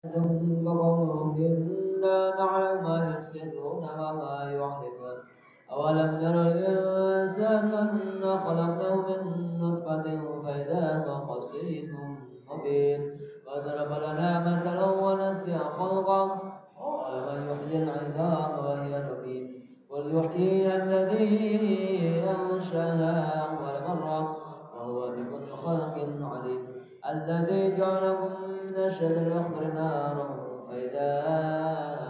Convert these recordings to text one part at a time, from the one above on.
وقولهم إنا نعلم ما يسرون وما يعلنون أولم ير الإنسان أنا خلقناه من نطفة فإذا هو خصيم مبين وضرب لنا مثلا ونسي خلقه قال من يحيي العظام وهي رميم قل يحييها الذي أنشأها أول مرة وهو بكل خلق عليم الذي جعلكم من الشجر الأخضر نارا فإذا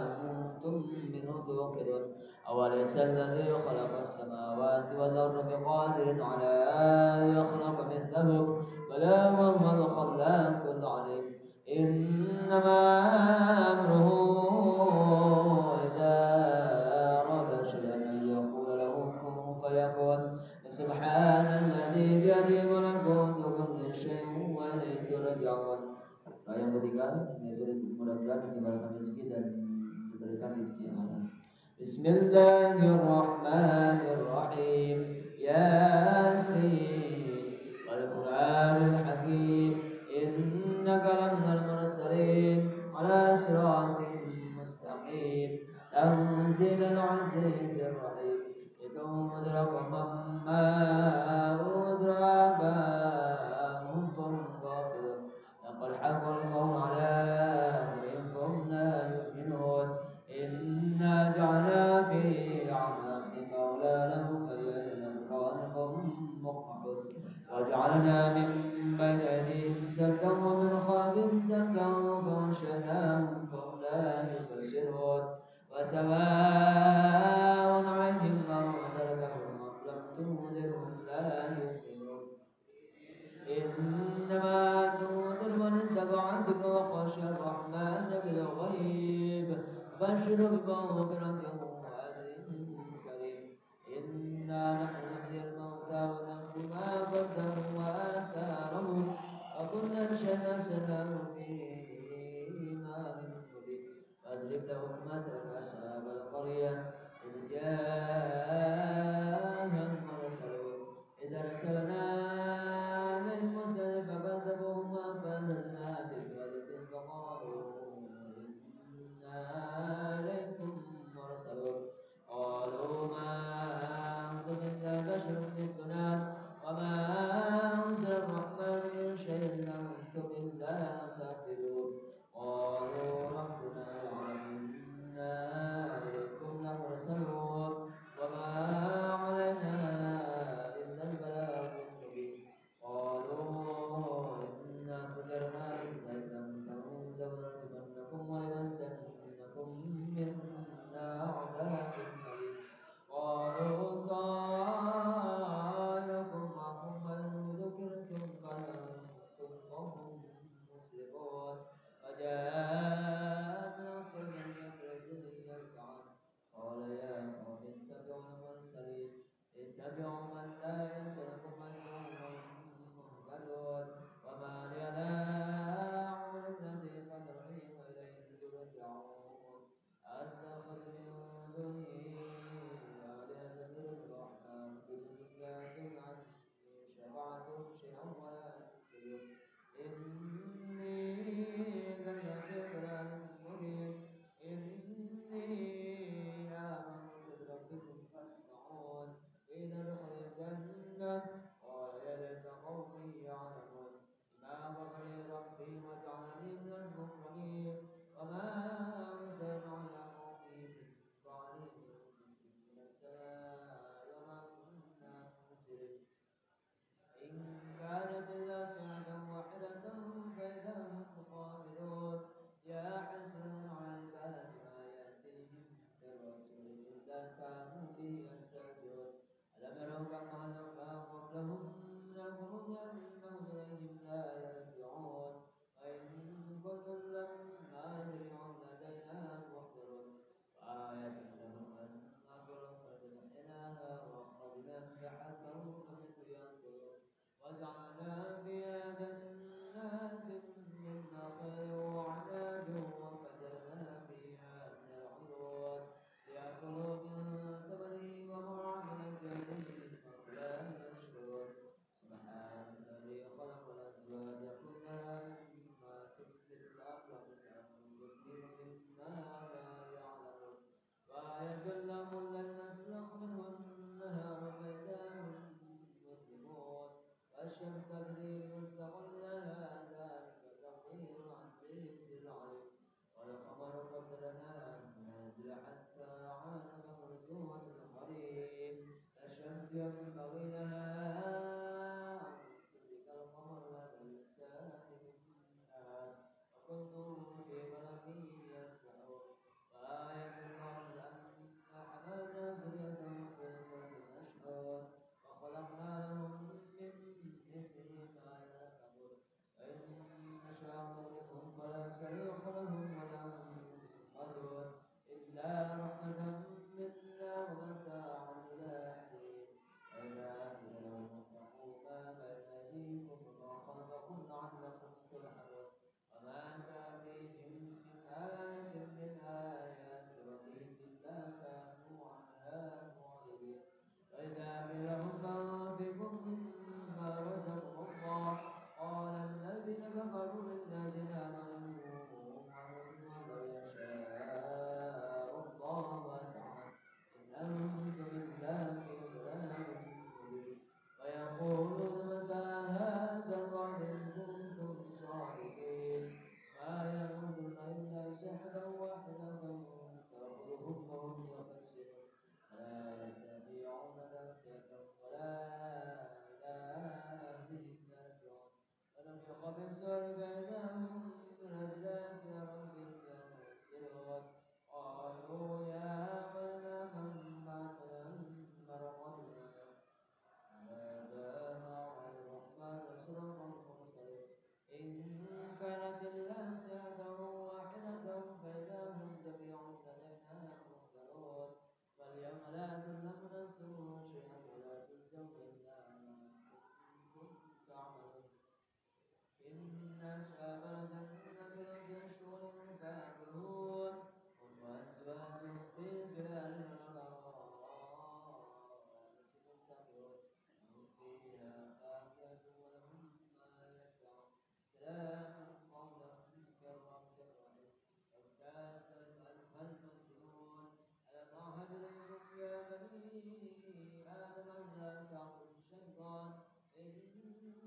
أنتم منه توقدون أوليس الذي خلق السماوات والأرض بقادر على أن يخلق مثلهم بلى وهو الخلاق العليم إنما أمره إذا أراد شيئا أن يقول له كن فيكون سبحان الذي بيده ملكوت كل شيء وإليه ترجعون. Yang ketiga, yaitu mudah-mudahan menyebarkan rezeki dan diberikan rezeki yang halal. Bismillahirrahmanirrahim. Yasin wal Qur'anil Hakim. Innaka laminal mursalin ala siratin mustaqim. Tanzilal azizir rahim. لتنذر قوما ما أنذر آباؤهم فهم غافلون لقد حق القول على أكثرهم فهم لا يؤمنون إنا جعلنا في أعناقهم أغلالا فهي إلى الأذقان فهم مقمحون وجعلنا من بين أيديهم سدا ومن خلفهم سدا فغشيناهم فهم لا يبصرون وسواء عليهم أنذرتهم أم لم تنذرهم لا يؤمنون إنما تنذر من اتبع الذكر وخشي الرحمن بالغيب فبشره بمغفرة وأجر كريم إنا نحن نحيي الموتى ونكتب ما قدموا وآثارهم وكل شيء أرسلناه في إمام مبين واضرب لهم مثلا أصحاب القرية إذ جاءها المرسلون إذ أرسلنا عليهم مثلا فكذبوهما فأخذنا بثالث فقالوا إنا عليكم مرسلون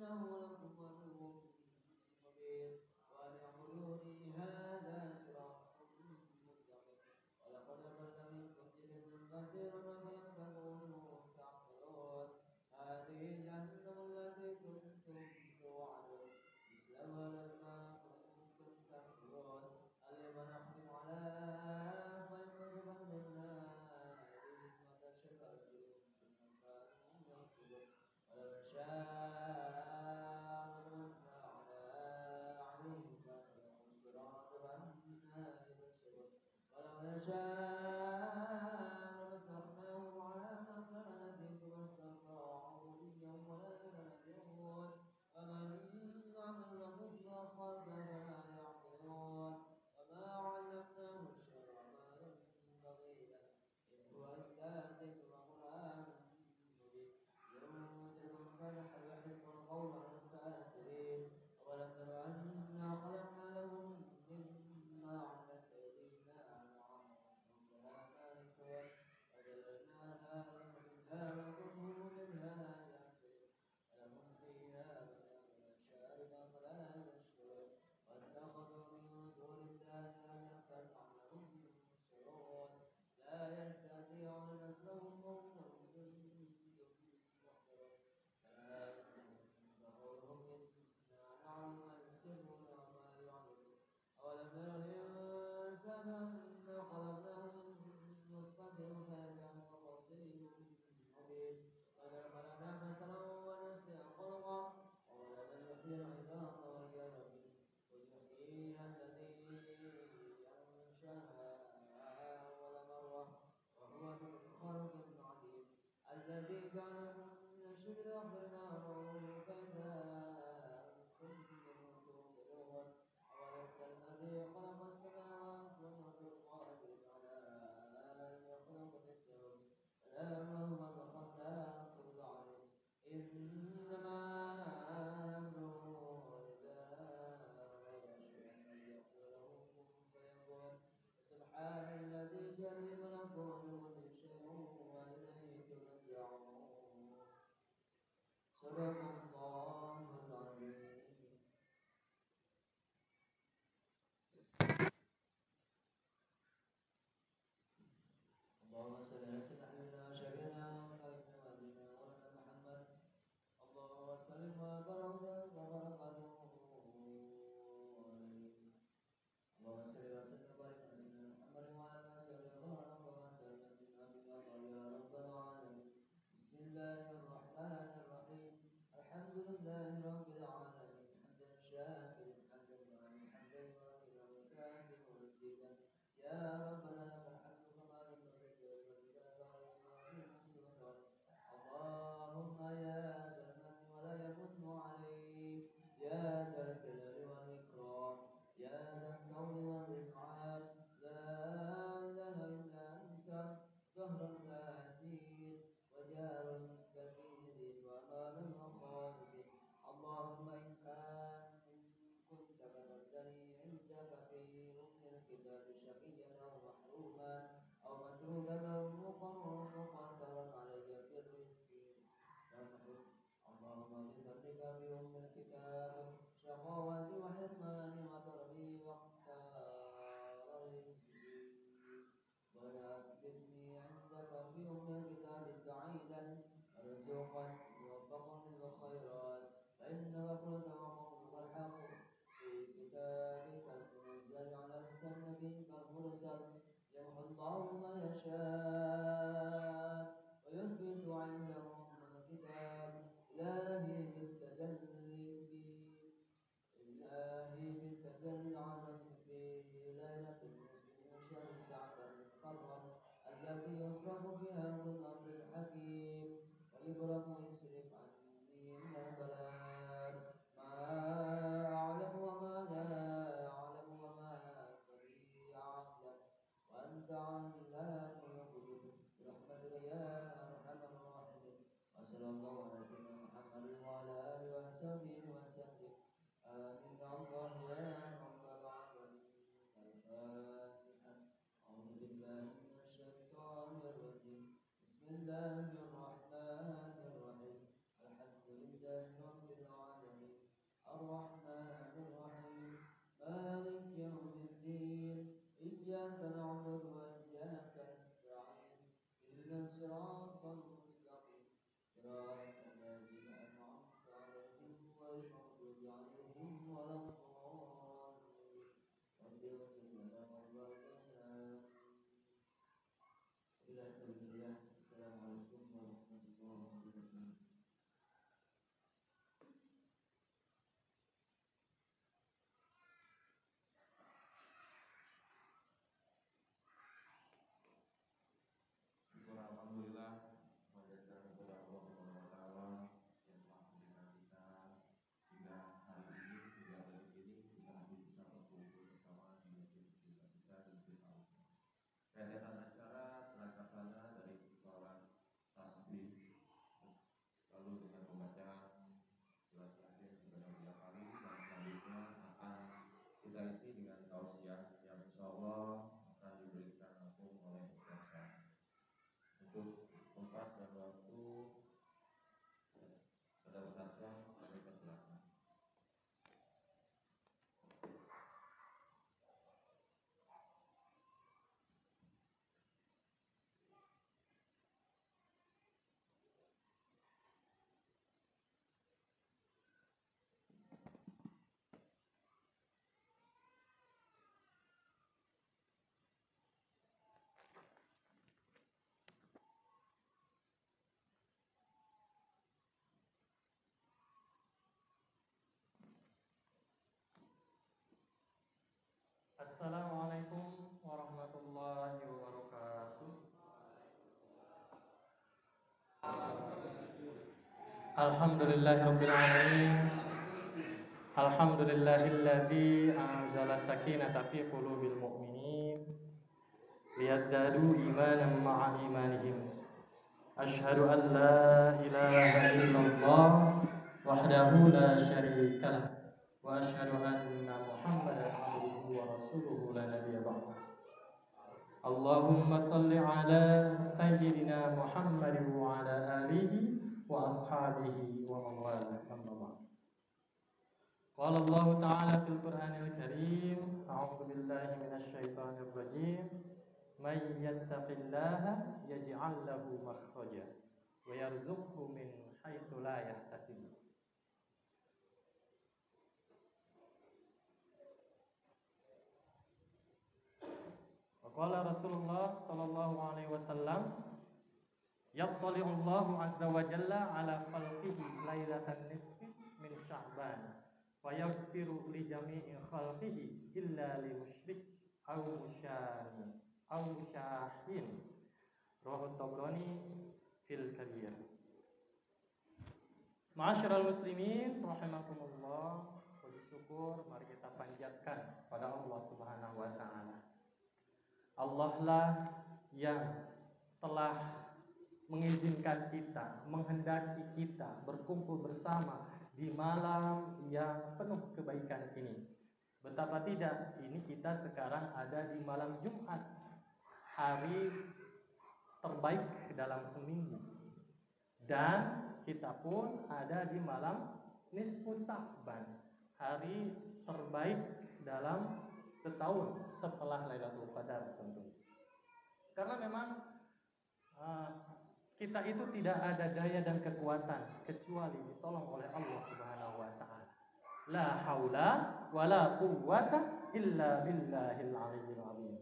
إنه لكم عدو مبين وأن اعبدوني هذا صراط مستقيم ولقد ضل منكم جبل كثير ولم تكونوا تعقلون هذه جهنم التي كنتم توعدون اصلوها لما كنتم تكفرون اليوم نختم على أفواهكم بالنار وتشهد أرجلهم بما كانوا يكسبون ولو نشاء لمسنا على أعينهم فأصبحوا صراطا النار يبصرون ولو نشاء لمسخناهم على مكانتهم فاستطاعوا اليوم ولا يرجعون ومن عمل مسبقا فلا يعقلون وما علمناه الشرع ما ينبغي له إن هو إلا ذكر وقرآن مبين ينذر من فرح يحب القول عن الكافرين أولم تر أنا خلقنا لهم مما عملت أيدينا أنعاما لها مالكون وجعلناها لهم منها وكلوا منها يأكلون لهم فيها شارب فلا يشكرون واتخذوا من دون الله آلهة لعلهم ينصرون لا يستطيعون نصرهم وهم جند محضرون فلا يحزنك قولهم إنا نعلم ما يسرون وما يعلنون أولم ير الإنسان أنا خلقناه من نطفة فإذا هو خصيم مبين وضرب لنا مثلا ونسي خلقه ولم يحيي العظام وهي رميم قل يحييها الذي أنشأها أول مرة وهو بخلق عليم الذي جعلكم من شجر الأخضر نارا فإذا أنتم منه توقدون أوليس الذي خلق السماوات والأرض بقادر على أن يخلق مثلهم بلى وهو الخلاق العليم إنما أمره إذا أراد شيئا أن يقول له كن فيكون سبحان الذي جل ملكوت كل شيء وإليه ترجعون صدق الله العظيم. اللهم صل على سيدنا وشفيعنا وخالقنا وهدينا مولانا محمد اللهم صل وبارك عليه اللهم صل وسلم وبارك على سيدنا محمد وعلى اله وصحبه وسلم يا رب العالمين بسم الله الرحمن الرحيم الحمد لله رب العالمين حمدا شاكرا حمدا حمدا واكرا وكافئا ومزيدا يا ربنا لك الحمد كما ينبغي لوجهك وعلينا سلطانك اللهم يا ذا المن ولا يمن عليك يا ذا الجلال والاكرام يا ذا الكون والإنعام لا إله إلا أنت ظهر اللاعبين وجار المستفيدين وأمان الخالدين اللهم إن كنت كتبتني عندك في ركن الكتاب شقيا أو محروما أو متروكا أو مقدرا علي في الرزق فامحو اللهم بفضلك بأم الكتاب شقاوة وحرمان وضربي واختار رزقي وأثبتني عندك في أم الكتاب سعيدا مرزوقا موفقا للخيرات فإنك قلت وقولك الحق في كتابك المنزل على لسان نبيك المرسل يمحو الله ما يشاء ويثبت عنده أم الكتاب إلهي بالتجلي العظيم في ليلة المسلم شهر سعد المقرب الذي يفرغ فيها كل أمر حكيم ويبرم يصرف عني من البلاء ما أعلم وما لا أعلم وما تدري أعلم وأنت علام الغيوب برحمتك يا أرحم الراحمين وصلى الله على سيدنا محمد وعلى آله وصحبه وسلم آمين الله يا رب العالمين الفاتحة أعوذ بالله من الشيطان الرجيم بسم الله الرحمن الرحيم rentetan acara penangkapannya dari sholat tasbih, lalu dengan pembacaan surat Yasin sebanyak 3 kali, dan selanjutnya akan kita isi dengan tausiah yang insya Allah akan diberikan langsung oleh Ustaz. Untuk tempat dan waktu pada Ustaznya kami persilakan. Assalamualaikum warahmatullahi wabarakatuh. Alhamdulillahirabbil alamin. Alhamdulillahilladzi anzala sakinata fi qulubil mu'minin liyazdadu imanan ma'a imanihim. Asyhadu an la ilaha illallah wahdahu la syarika lah wa asyhadu anna Muhammadan abduhu wa rasuluhu la nabiyya ba'dahu. Allahumma salli ala sayyidina Muhammad wa ala alihi wa ashabihi wa man wala, amma ba'd. Qala Allah ta'ala fil Qur'anil Karim, a'udzu billahi minasy syaithanir rajim. May yattaqillaha yaj'al lahu makhraja wa yarzuqhu min haitsu la yahtasib. Qala Rasulullah sallallahu alaihi wasallam, yattali'u Allahu azza wa jalla ala khalqihi lailatan nisfi min Sya'ban fa yaghfiru li jami'i khalqihi illa li musyrik aw musyahin. Rawahu Tabrani fil Kabir. Ma'asyiral muslimin rahimakumullah, puji syukur mari kita panjatkan pada Allah Subhanahu wa taala. Allah lah yang telah mengizinkan kita, menghendaki kita berkumpul bersama di malam yang penuh kebaikan ini. Betapa tidak, ini kita sekarang ada di malam Jumat, hari terbaik dalam seminggu. Dan kita pun ada di malam nisfu Sya'ban, hari terbaik dalam setahun setelah Lailatul Qadar tentu. Karena memang kita itu tidak ada daya dan kekuatan kecuali ditolong oleh Allah Subhanahu wa taala. La haula wala quwwata illa billahil aliyyil azim.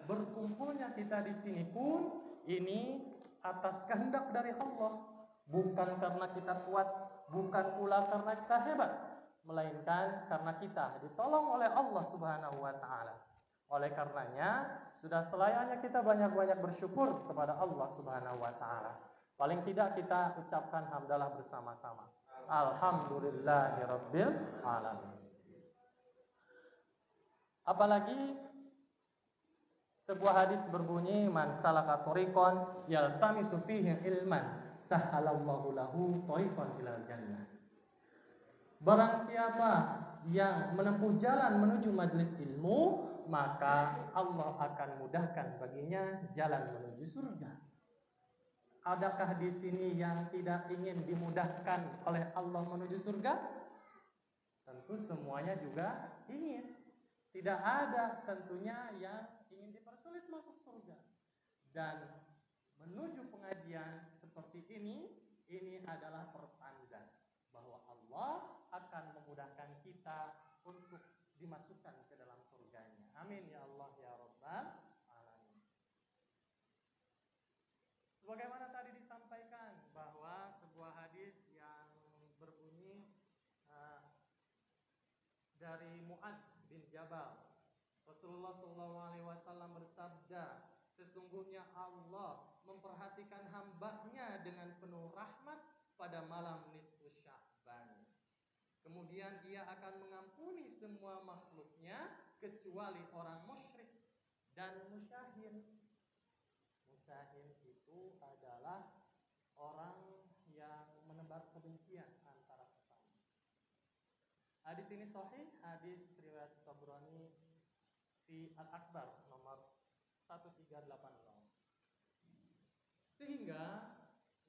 Berkumpulnya kita di sini pun ini atas kehendak dari Allah, bukan karena kita kuat, bukan pula karena kita hebat, melainkan karena kita ditolong oleh Allah Subhanahu wa taala. Oleh karenanya sudah selayaknya kita banyak-banyak bersyukur kepada Allah Subhanahu wa taala. Paling tidak kita ucapkan hamdalah bersama-sama. Alhamdulillahirabbil alamin. Apalagi sebuah hadis berbunyi, man salaka thoriqan yaltamisu fihi ilman sahhalallahu lahu thoriqan ilal jannah. Barang siapa yang menempuh jalan menuju majelis ilmu, maka Allah akan mudahkan baginya jalan menuju surga. Adakah di sini yang tidak ingin dimudahkan oleh Allah menuju surga? Tentu semuanya juga ingin. Tidak ada tentunya yang ingin dipersulit masuk surga. Dan menuju pengajian seperti ini adalah pertanda bahwa Allah akan memudahkan kita untuk dimasukkan ke dalam surganya. Amin ya Allah ya Rabbal alamin. Sebagaimana tadi disampaikan bahwa sebuah hadis yang berbunyi dari Mu'adz bin Jabal, Rasulullah SAW bersabda, sesungguhnya Allah memperhatikan hambanya dengan penuh rahmat pada malam nisfu Sya'ban. Kemudian ia akan mengampuni semua makhluknya kecuali orang musyrik dan musyahin. Syahin itu adalah orang yang menebar kebencian antara sesama. Hadis ini sahih, hadis riwayat Tabrani fi Al-Akbar nomor 1380. Sehingga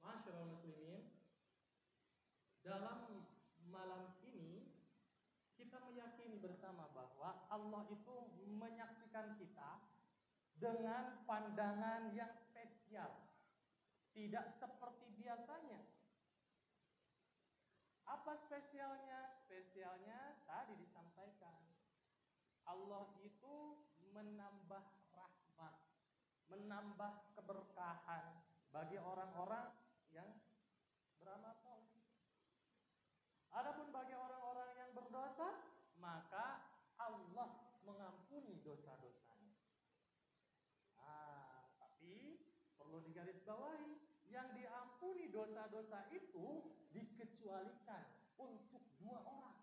masyarul muslimin, dalam malam ini kita meyakini bersama bahwa Allah itu menyaksikan kita dengan pandangan yang spesial, tidak seperti biasanya. Apa spesialnya? Spesialnya tadi disampaikan, Allah itu menambah rahmat, menambah keberkahan bagi orang-orang yang beramal soleh. Adapun bagi orang-orang yang berdosa, maka Allah mengampuni dosa-dosanya. Tapi perlu digarisbawahi, yang diampuni dosa-dosa itu dikecualikan untuk 2 orang.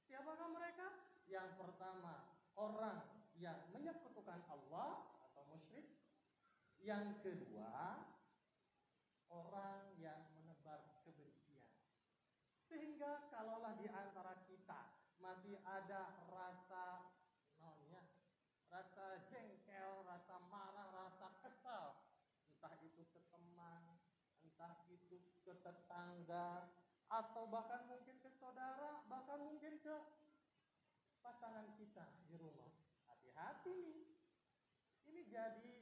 Siapakah mereka? Yang pertama, orang yang menyekutukan Allah atau musyrik. Yang kedua, orang yang menebar kebencian. Sehingga kalaulah di antara kita masih ada rasa rasa jengkel, rasa marah, rasa kesal, entah itu ke teman, entah itu ke tetangga, atau bahkan mungkin ke saudara, bahkan mungkin ke pasangan kita di rumah. Hati-hati nih, ini jadi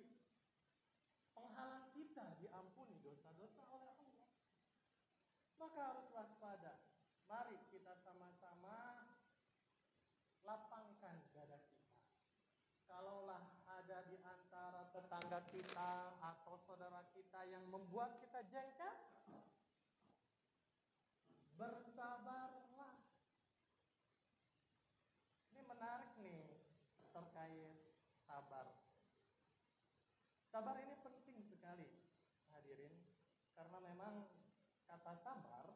penghalang kita diampuni dosa-dosa oleh Allah. Maka harus waspada. Mari kita sama-sama lapangkan dada kita. Kalaulah ada di antara tetangga kita atau saudara kita yang membuat kita jengkel, bersabarlah. Ini menarik nih terkait sabar. Sabar ini penting sekali, hadirin, karena memang kata sabar,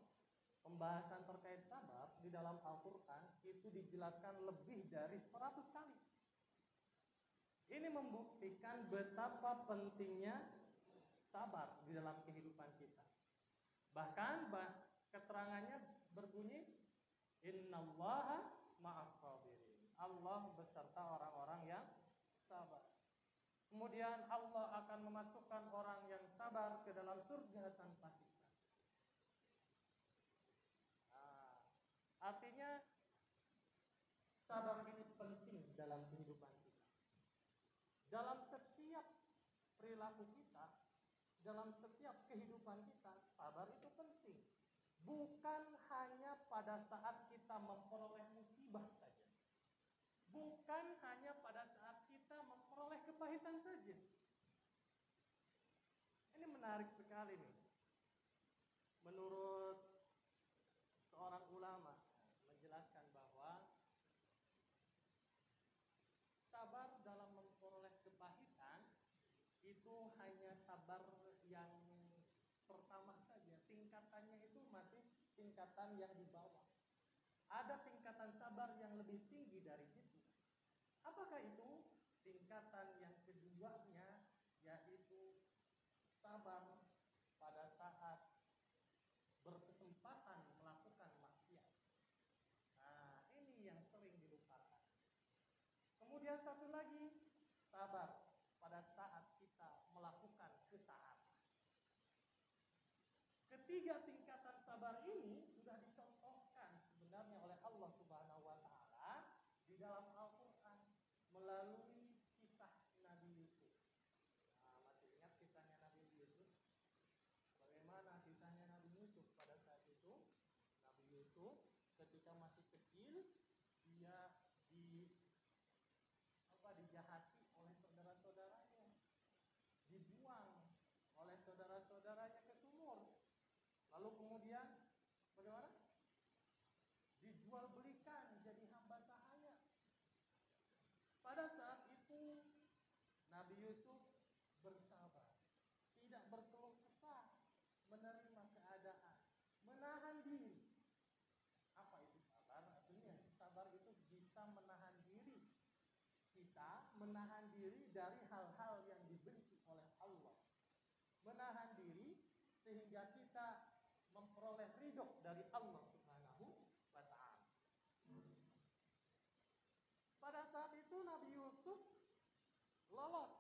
pembahasan terkait sabar di dalam Al-Quran itu dijelaskan lebih dari 100 kali. Ini membuktikan betapa pentingnya sabar di dalam kehidupan kita. Bahkan keterangannya berbunyi, Innallaha ma'as-sabirin. Allah beserta orang-orang yang sabar. Kemudian Allah akan memasukkan orang yang sabar ke dalam surga tanpa hisab. Artinya sabar ini penting dalam kehidupan kita. Dalam setiap perilaku kita, dalam setiap kehidupan kita, sabar itu penting. Bukan hanya pada saat kita memperoleh musibah saja. Bukan hanya pada saat kita memperoleh kepahitan saja. Ini menarik sekali nih. Menurut seorang ulama menjelaskan bahwa sabar dalam memperoleh kepahitan itu hanya sabar yang pertama saja. Tingkatannya itu masih tingkatan yang di bawah. Ada tingkatan sabar yang lebih tinggi dari itu. Apakah itu? Tingkatan yang keduanya yaitu sabar pada saat berkesempatan melakukan maksiat. Ini yang sering dilupakan. Kemudian satu lagi, sabar pada saat kita melakukan ketaatan. Ketiga tingkatan sabar ini sudah dicontohkan sebenarnya oleh Allah Subhanahu wa taala di dalam Al-Qur'an melalui kisah Nabi Yusuf. Masih ingat kisahnya Nabi Yusuf? Bagaimana kisahnya Nabi Yusuf pada saat itu? Nabi Yusuf ketika masih kecil, dia dijahati oleh saudara-saudaranya, dibuang oleh saudara-saudaranya ke sumur, lalu kemudian bagaimana? Dijual belikan jadi hamba sahaya. Pada saat itu Nabi Yusuf bersabar, tidak berkeluh kesah, menerima keadaan, menahan diri. Apa itu sabar? Artinya sabar itu bisa menahan diri kita, menahan diri dari hal-hal yang dibenci oleh menahan diri sehingga kita memperoleh ridho dari Allah Subhanahu wa ta'ala. Pada saat itu Nabi Yusuf lolos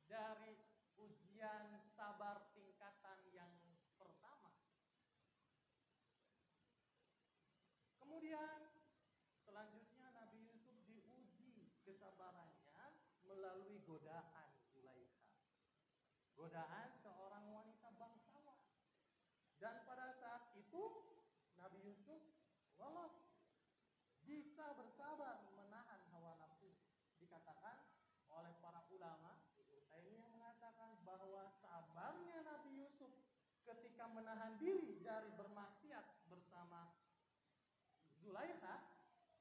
dari ujian sabar tingkatan yang pertama. Kemudian selanjutnya Nabi Yusuf diuji kesabarannya melalui godaan Zulaikha. Godaan seorang wanita bangsawan. Dan pada saat itu Nabi Yusuf lolos, bisa bersabar menahan hawa nafsu. Dikatakan oleh para ulama, ini yang mengatakan bahwa sabarnya Nabi Yusuf ketika menahan diri dari bermaksiat bersama Zulaikha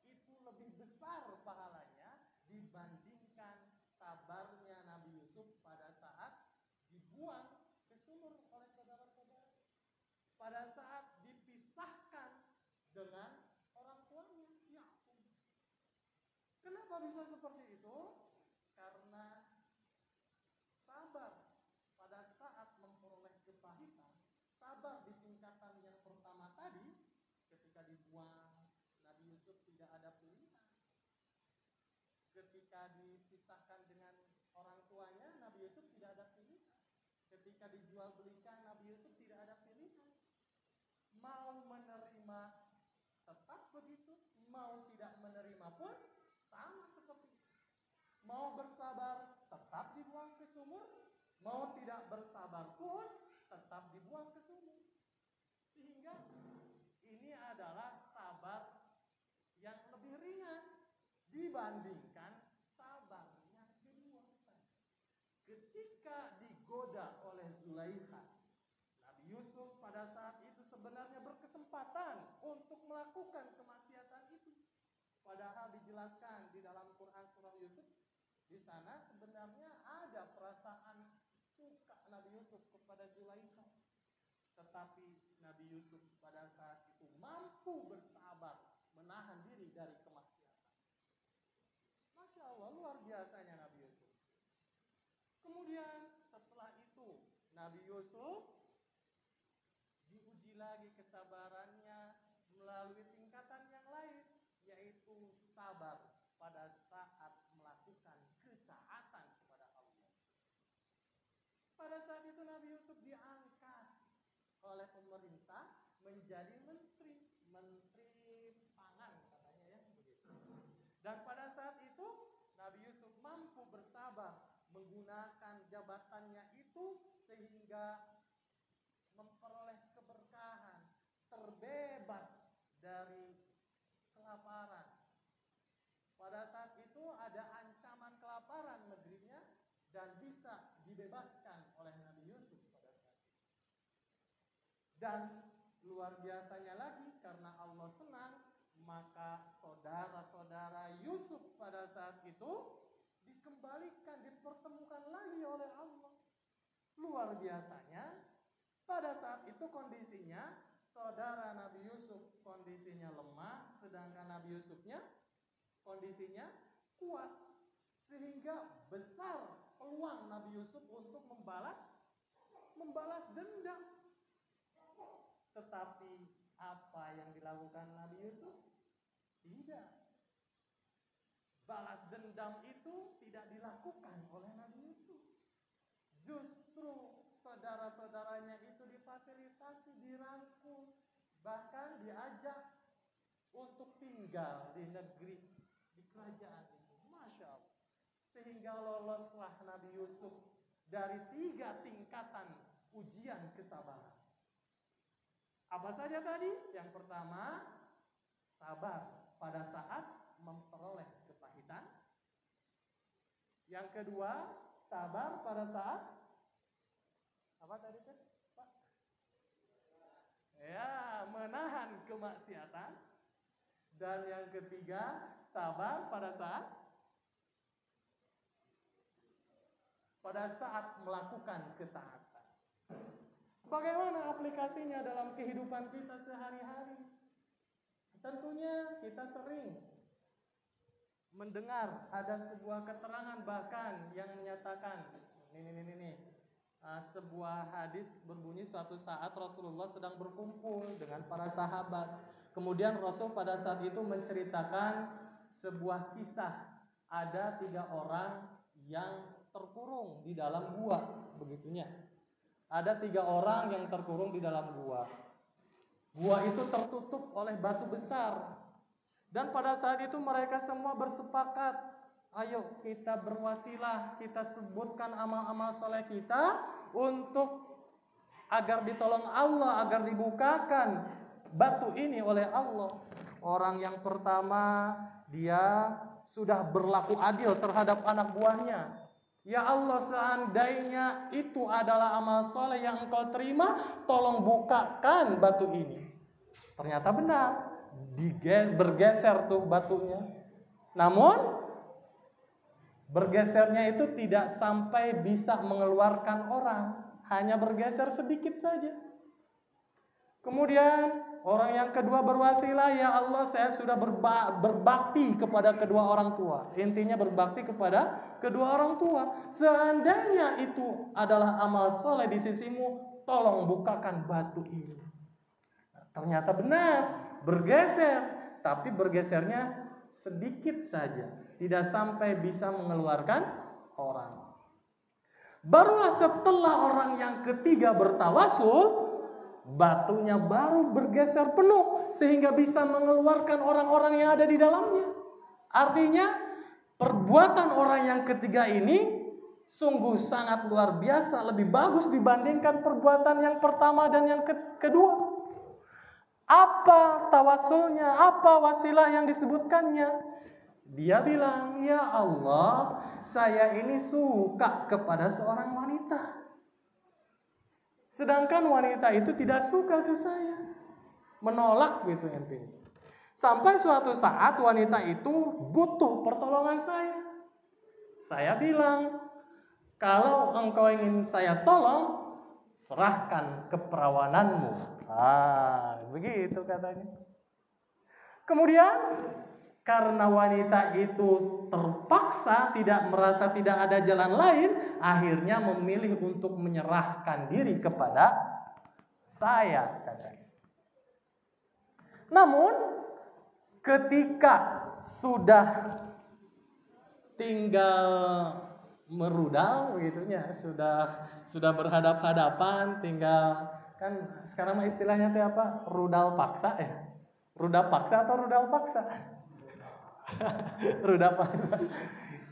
itu lebih besar pahalanya dibandingkan sabarnya Nabi Yusuf pada saat dibuang ke sumur oleh saudara-saudara, pada saat dipisahkan dengan orang tuanya. Yakub. Kenapa bisa seperti itu? Karena sabar pada saat memperoleh kepahitan, sabar di tingkatan yang pertama tadi, ketika dibuang Nabi Yusuf tidak ada pilihan. Ketika dipisahkan dengan orang tuanya, Nabi Yusuf tidak ada pilihan. Ketika dijual belikan, Nabi Yusuf tidak ada pilihan. Mau menerima tetap begitu, mau tidak menerima pun sama seperti itu. Mau bersabar tetap dibuang ke sumur, mau tidak bersabar pun tetap dibuang ke sumur. Sehingga ini adalah sabar yang lebih ringan dibandingkan sabar yang kedua. Ketika digoda oleh Zulaikha, Nabi Yusuf pada saat itu sebenarnya berkesempatan untuk melakukan kemaksiatan itu. Padahal dijelaskan di dalam Quran surah Yusuf, di sana sebenarnya ada perasaan suka Nabi Yusuf kepada Zulaikha. Tetapi Nabi Yusuf pada saat itu mampu bersabar menahan diri dari kemaksiatan. Masya Allah, luar biasanya Nabi Yusuf. Kemudian setelah itu Nabi Yusuf diuji lagi kesabarannya melalui tingkatan yang lain, yaitu sabar pada saat melakukan ketaatan kepada Allah. Pada saat itu Nabi Yusuf diangkat oleh pemerintah menjadi menteri pangan katanya ya begitu. Dan pada saat itu Nabi Yusuf mampu bersabar menggunakan jabatannya itu sehingga memperoleh keberkahan, terbebas dari kelaparan. Pada saat itu ada ancaman kelaparan negerinya dan bisa dibebaskan oleh Nabi Yusuf pada saat itu. Dan luar biasanya lagi, karena Allah senang, maka saudara-saudara Yusuf pada saat itu dikembalikan, dipertemukan lagi oleh Allah. Luar biasanya, pada saat itu kondisinya saudara Nabi Yusuf kondisinya lemah, sedangkan Nabi Yusufnya kondisinya kuat, sehingga besar peluang Nabi Yusuf untuk membalas dendam. Tetapi apa yang dilakukan Nabi Yusuf? Tidak. Balas dendam itu tidak dilakukan oleh Nabi Yusuf. Justru saudara-saudaranya itu difasilitasi, dirangkul, bahkan diajak untuk tinggal di negeri, di kerajaan itu. Masya Allah. Sehingga loloslah Nabi Yusuf dari 3 tingkatan ujian kesabaran. Apa saja tadi? Yang pertama, sabar pada saat memperoleh kepahitan. Yang kedua, sabar pada saat apa tadi kan, Pak? Ya, menahan kemaksiatan. Dan yang ketiga, sabar pada saat melakukan ketaatan. Bagaimana aplikasinya dalam kehidupan kita sehari-hari? Tentunya kita sering mendengar ada sebuah keterangan bahkan yang menyatakan ini Sebuah hadis berbunyi suatu saat Rasulullah sedang berkumpul dengan para sahabat. Kemudian Rasul pada saat itu menceritakan sebuah kisah. Ada 3 orang yang terkurung di dalam gua, begitunya. Ada 3 orang yang terkurung di dalam gua. Gua itu tertutup oleh batu besar. Dan pada saat itu mereka semua bersepakat, ayo kita berwasilah, kita sebutkan amal-amal soleh kita untuk agar ditolong Allah, agar dibukakan batu ini oleh Allah. Orang yang pertama, dia sudah berlaku adil terhadap anak buahnya. Ya Allah, seandainya itu adalah amal soleh yang engkau terima, tolong bukakan batu ini. Ternyata benar, bergeser tuh batunya. Namun bergesernya itu tidak sampai bisa mengeluarkan orang, hanya bergeser sedikit saja. Kemudian orang yang kedua berwasilah, ya Allah saya sudah berbakti kepada kedua orang tua. Intinya berbakti kepada kedua orang tua. Seandainya itu adalah amal soleh di sisimu, tolong bukakan batu ini. Ternyata benar, bergeser. Tapi bergesernya sedikit saja, tidak sampai bisa mengeluarkan orang. Barulah setelah orang yang ketiga bertawasul, batunya baru bergeser penuh sehingga bisa mengeluarkan orang-orang yang ada di dalamnya. Artinya perbuatan orang yang ketiga ini sungguh sangat luar biasa, lebih bagus dibandingkan perbuatan yang pertama dan yang kedua. Apa tawasulnya? Apa wasilah yang disebutkannya? Dia bilang, ya Allah, saya ini suka kepada seorang wanita. Sedangkan wanita itu tidak suka ke saya. Menolak gitu intinya. Sampai suatu saat wanita itu butuh pertolongan saya. Saya bilang, kalau engkau ingin saya tolong, serahkan keperawananmu. Begitu katanya. Kemudian karena wanita itu terpaksa, tidak merasa tidak ada jalan lain, akhirnya memilih untuk menyerahkan diri kepada saya, katanya. Namun ketika sudah tinggal merudal begitunya, sudah berhadap-hadapan, tinggal, kan sekarang istilahnya itu apa? Rudal paksa ya. Rudal paksa atau rudal paksa? Rudal paksa.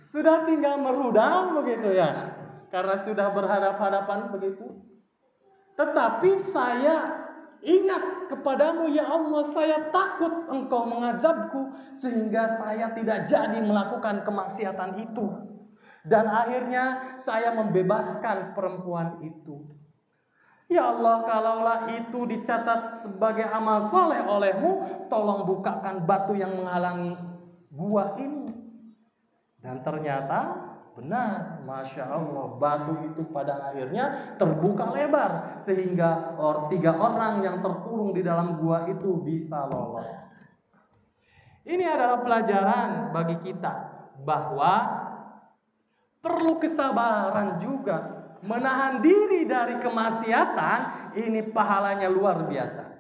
Sudah tinggal merudal begitu ya. Karena sudah berhadap-hadapan begitu. Tetapi saya ingat kepadamu ya Allah, saya takut engkau mengadabku sehingga saya tidak jadi melakukan kemaksiatan itu. Dan akhirnya saya membebaskan perempuan itu. Ya Allah, kalaulah itu dicatat sebagai amal soleh olehmu, tolong bukakan batu yang menghalangi gua ini. Dan ternyata benar, Masya Allah, batu itu pada akhirnya terbuka lebar sehingga 3 orang yang terkurung di dalam gua itu bisa lolos. Ini adalah pelajaran bagi kita bahwa perlu kesabaran juga. Menahan diri dari kemaksiatan ini pahalanya luar biasa.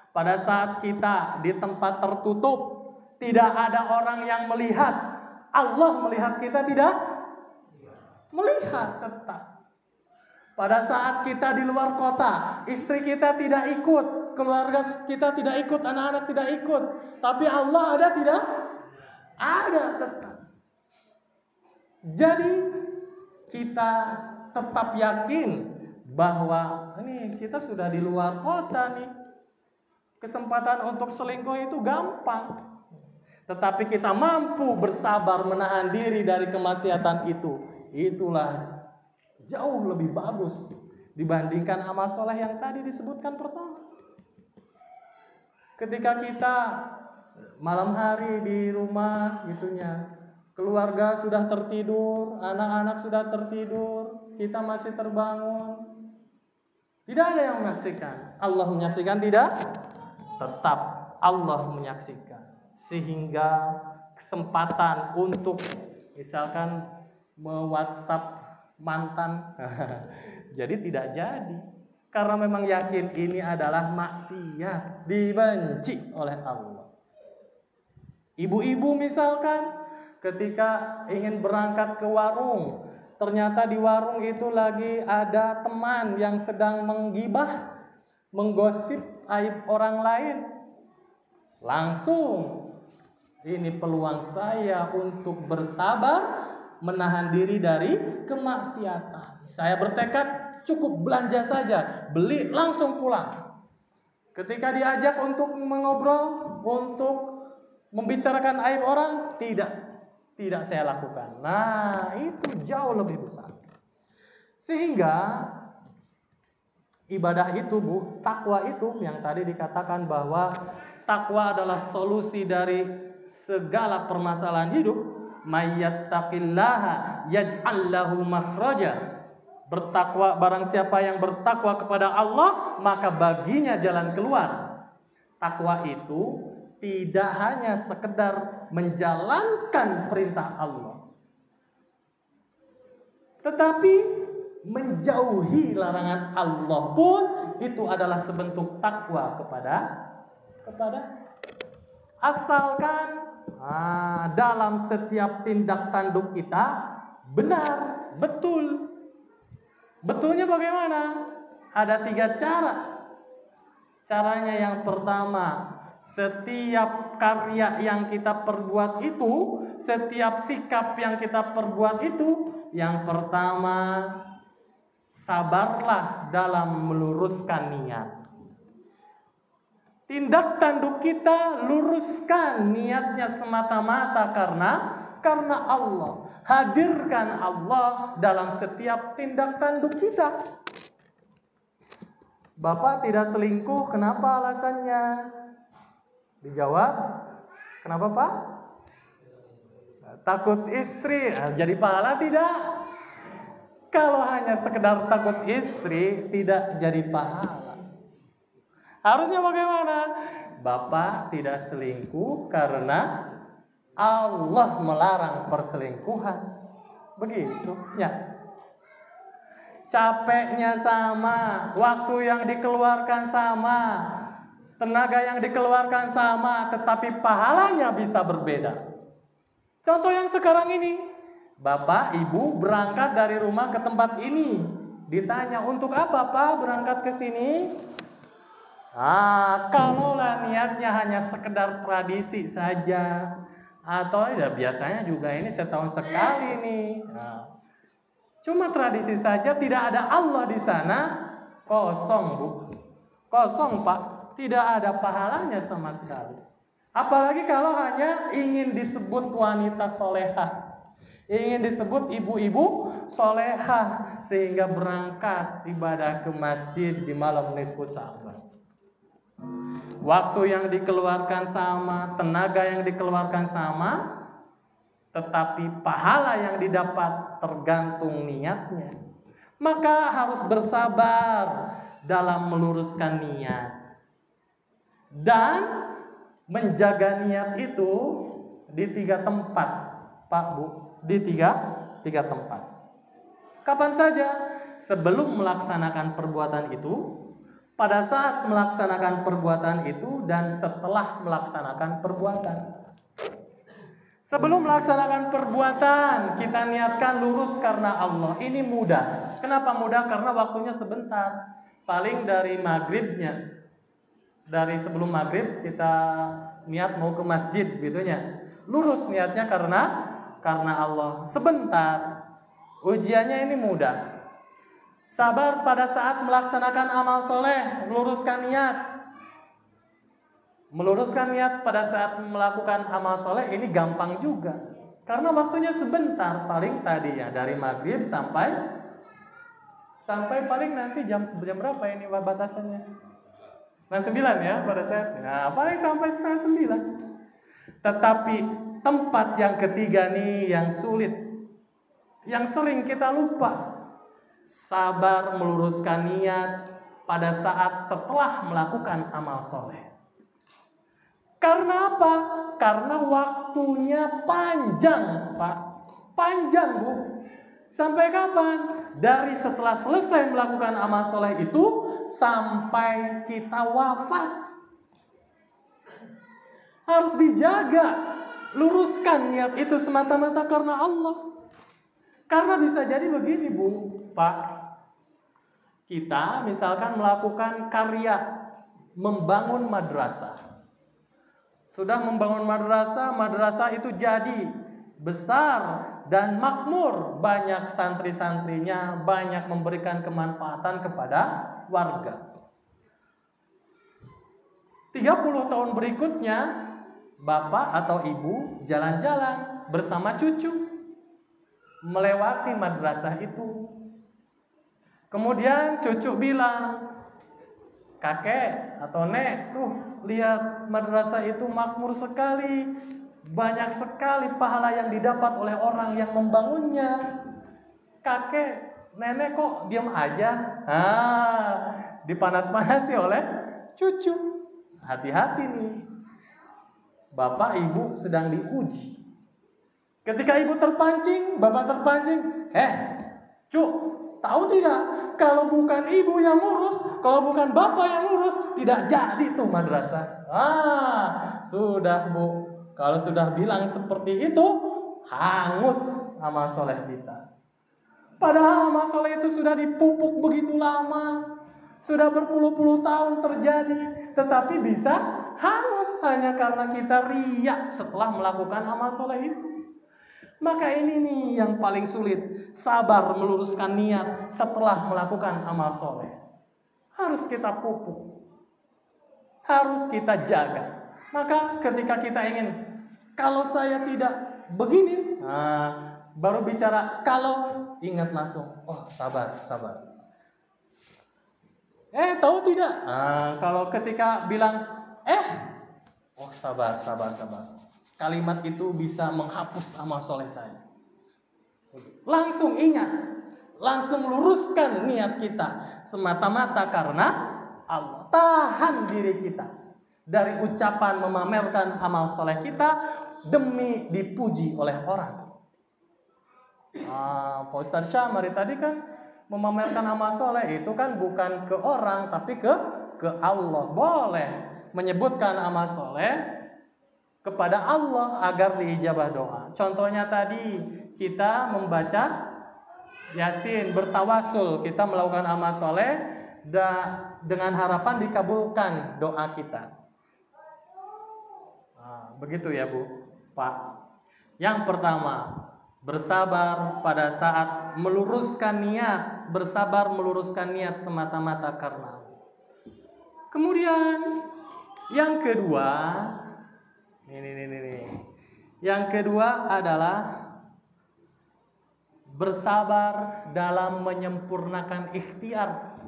Pada saat kita di tempat tertutup, tidak ada orang yang melihat. Allah melihat kita tidak? Melihat tetap. Pada saat kita di luar kota, istri kita tidak ikut, keluarga kita tidak ikut, anak-anak tidak ikut. Tapi Allah ada tidak? Ada tetap. Jadi kita tetap yakin bahwa ini kita sudah di luar kota nih. Kesempatan untuk selingkuh itu gampang. Tetapi kita mampu bersabar menahan diri dari kemaksiatan itu. Itulah jauh lebih bagus dibandingkan amal soleh yang tadi disebutkan pertama. Ketika kita malam hari di rumah gitunya, keluarga sudah tertidur, anak-anak sudah tertidur, kita masih terbangun. Tidak ada yang menyaksikan. Allah menyaksikan tidak? Tetap Allah menyaksikan. Sehingga kesempatan untuk misalkan me-WhatsApp mantan. Jadi tidak jadi. Karena memang yakin ini adalah maksiat, dibenci oleh Allah. Ibu-ibu misalkan ketika ingin berangkat ke warung, ternyata di warung itu lagi ada teman yang sedang menggibah, menggosip aib orang lain. Langsung, ini peluang saya untuk bersabar, menahan diri dari kemaksiatan. Saya bertekad cukup belanja saja, beli langsung pulang. Ketika diajak untuk mengobrol, untuk membicarakan aib orang, tidak saya lakukan. Nah, itu jauh lebih besar. Sehingga ibadah itu, Bu, takwa itu yang tadi dikatakan bahwa takwa adalah solusi dari segala permasalahan hidup. Mayyattaqillaha yaj'al lahu makhraja. Bertakwa, barang siapa yang bertakwa kepada Allah, maka baginya jalan keluar. Takwa itu tidak hanya sekedar menjalankan perintah Allah, tetapi menjauhi larangan Allah pun itu adalah sebentuk takwa kepada asalkan dalam setiap tindak tanduk kita benar, betul. Betulnya bagaimana? Ada 3 cara. Caranya yang pertama, setiap karya yang kita perbuat itu, setiap sikap yang kita perbuat itu, yang pertama, sabarlah dalam meluruskan niat. Tindak tanduk kita luruskan niatnya semata-mata karena Allah. Hadirkan Allah dalam setiap tindak tanduk kita. Bapak tidak selingkuh, kenapa alasannya? Dijawab, kenapa Pak? Takut istri, jadi pahala tidak? Kalau hanya sekedar takut istri, tidak jadi pahala. Harusnya bagaimana? Bapak tidak selingkuh karena Allah melarang perselingkuhan. Begitu ya. Capeknya sama, waktu yang dikeluarkan sama, tenaga yang dikeluarkan sama, tetapi pahalanya bisa berbeda. Contoh yang sekarang ini, Bapak, Ibu berangkat dari rumah ke tempat ini. Ditanya, untuk apa Pak berangkat ke sini? Kalaulah niatnya hanya sekedar tradisi saja, atau ya biasanya juga ini setahun sekali nih. Cuma tradisi saja, tidak ada Allah di sana, kosong Bu. Kosong Pak, tidak ada pahalanya sama sekali. Apalagi kalau hanya ingin disebut wanita solehah, ingin disebut ibu-ibu solehah, sehingga berangkat ibadah ke masjid di malam nisfu Sya'ban. Waktu yang dikeluarkan sama, tenaga yang dikeluarkan sama, tetapi pahala yang didapat tergantung niatnya. Maka harus bersabar dalam meluruskan niat. Dan menjaga niat itu di 3 tempat, Pak Bu, di tiga tempat. Kapan saja? Sebelum melaksanakan perbuatan itu, pada saat melaksanakan perbuatan itu, dan setelah melaksanakan perbuatan. Sebelum melaksanakan perbuatan, kita niatkan lurus karena Allah. Ini mudah. Kenapa mudah? Karena waktunya sebentar. Paling dari maghribnya, dari sebelum maghrib kita niat mau ke masjid, gitunya. Lurus niatnya karena Allah. Sebentar. Ujiannya ini mudah. Sabar pada saat melaksanakan amal soleh, meluruskan niat. Meluruskan niat pada saat melakukan amal soleh ini gampang juga. Karena waktunya sebentar, paling tadi ya dari maghrib sampai paling nanti jam berapa ini batasannya? 8:30 ya pada saat. Nah, paling sampai 8:30. Tetapi tempat yang ketiga nih yang sulit, yang sering kita lupa. Sabar meluruskan niat pada saat setelah melakukan amal soleh. Karena apa? Karena waktunya panjang, Pak. Panjang, Bu. Sampai kapan? Dari setelah selesai melakukan amal soleh itu sampai kita wafat. Harus dijaga, luruskan niat itu semata-mata karena Allah. Karena bisa jadi begini Bu, Pak. Kita misalkan melakukan karya membangun madrasah. Sudah membangun madrasah, madrasah itu jadi besar dan makmur, banyak santri-santrinya, banyak memberikan kemanfaatan kepada warga. 30 tahun berikutnya, bapak atau ibu jalan-jalan bersama cucu melewati madrasah itu. Kemudian cucu bilang, kakek atau nek, tuh lihat madrasah itu makmur sekali. Banyak sekali pahala yang didapat oleh orang yang membangunnya. Kakek, nenek kok diam aja? Dipanas-panasi oleh cucu. Hati-hati nih. Bapak ibu sedang diuji. Ketika ibu terpancing, bapak terpancing. Cuk, tahu tidak? Kalau bukan ibu yang ngurus, kalau bukan bapak yang ngurus, tidak jadi tuh madrasah. Sudah Bu. Kalau sudah bilang seperti itu, hangus amal soleh kita. Padahal amal soleh itu sudah dipupuk begitu lama, sudah berpuluh-puluh tahun terjadi, tetapi bisa hangus hanya karena kita riya setelah melakukan amal soleh itu. Maka ini nih yang paling sulit, sabar meluruskan niat setelah melakukan amal soleh. Harus kita pupuk, harus kita jaga. Maka ketika kita ingin, kalau saya tidak begini, baru bicara kalau, ingat langsung, oh sabar. Tahu tidak? Kalau ketika bilang, oh sabar. Kalimat itu bisa menghapus amal soleh saya. Langsung ingat, langsung luruskan niat kita semata-mata karena Allah. Tahan diri kita dari ucapan memamerkan amal soleh kita demi dipuji oleh orang. Pak Ustadz Syamari tadi kan memamerkan amal soleh itu kan bukan ke orang tapi ke Allah. Boleh menyebutkan amal soleh kepada Allah agar diijabah doa. Contohnya tadi kita membaca Yasin, bertawasul, kita melakukan amal soleh dengan harapan dikabulkan doa kita. Begitu ya Bu, Pak. Yang pertama, bersabar pada saat meluruskan niat, bersabar meluruskan niat semata-mata karena. Kemudian yang kedua, yang kedua adalah bersabar dalam menyempurnakan ikhtiar.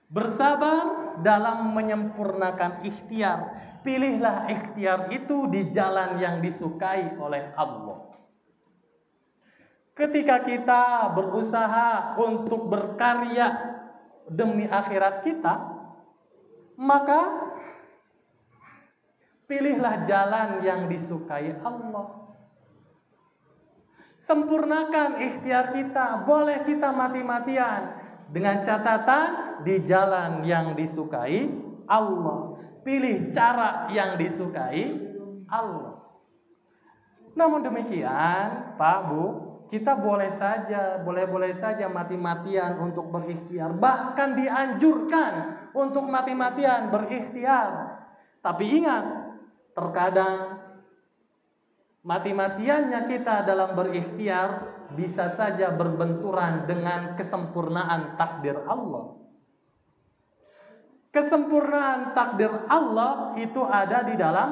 Bersabar dalam menyempurnakan ikhtiar. Pilihlah ikhtiar itu di jalan yang disukai oleh Allah. Ketika kita berusaha untuk berkarya demi akhirat kita, maka pilihlah jalan yang disukai Allah. Sempurnakan ikhtiar kita. Boleh kita mati-matian, dengan catatan di jalan yang disukai Allah. Pilih cara yang disukai Allah. Namun demikian, Pak Bu, kita boleh saja mati-matian untuk berikhtiar. Bahkan dianjurkan untuk mati-matian berikhtiar. Tapi ingat, terkadang mati-matiannya kita dalam berikhtiar bisa saja berbenturan dengan kesempurnaan takdir Allah. Kesempurnaan takdir Allah itu ada di dalam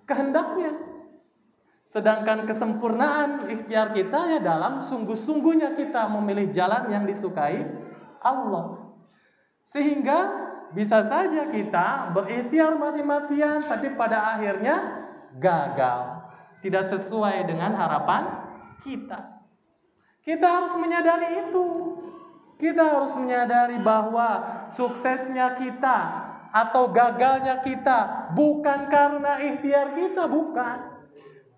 kehendaknya. Sedangkan kesempurnaan ikhtiar kita ya dalam sungguh-sungguhnya kita memilih jalan yang disukai Allah. Sehingga bisa saja kita berikhtiar mati-matian tapi pada akhirnya gagal. Tidak sesuai dengan harapan kita. Kita harus menyadari itu. Kita harus menyadari bahwa suksesnya kita atau gagalnya kita bukan karena ikhtiar kita, bukan.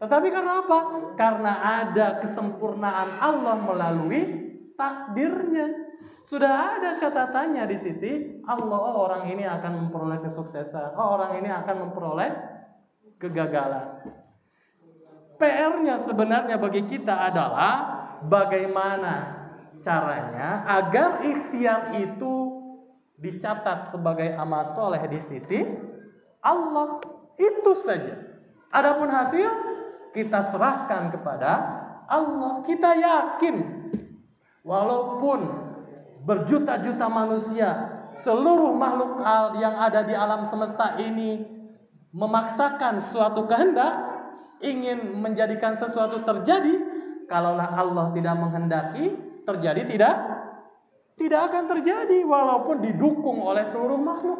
Tetapi karena apa? Karena ada kesempurnaan Allah melalui takdirnya. Sudah ada catatannya di sisi Allah. Oh, orang ini akan memperoleh kesuksesan. Oh, orang ini akan memperoleh kegagalan. PR-nya sebenarnya bagi kita adalah bagaimana caranya agar ikhtiar itu dicatat sebagai amal soleh di sisi Allah. Itu saja. Adapun hasil kita serahkan kepada Allah. Kita yakin walaupun berjuta-juta manusia, seluruh makhluk yang ada di alam semesta ini memaksakan suatu kehendak, ingin menjadikan sesuatu terjadi, kalaulah Allah tidak menghendaki terjadi, tidak akan terjadi walaupun didukung oleh seluruh makhluk.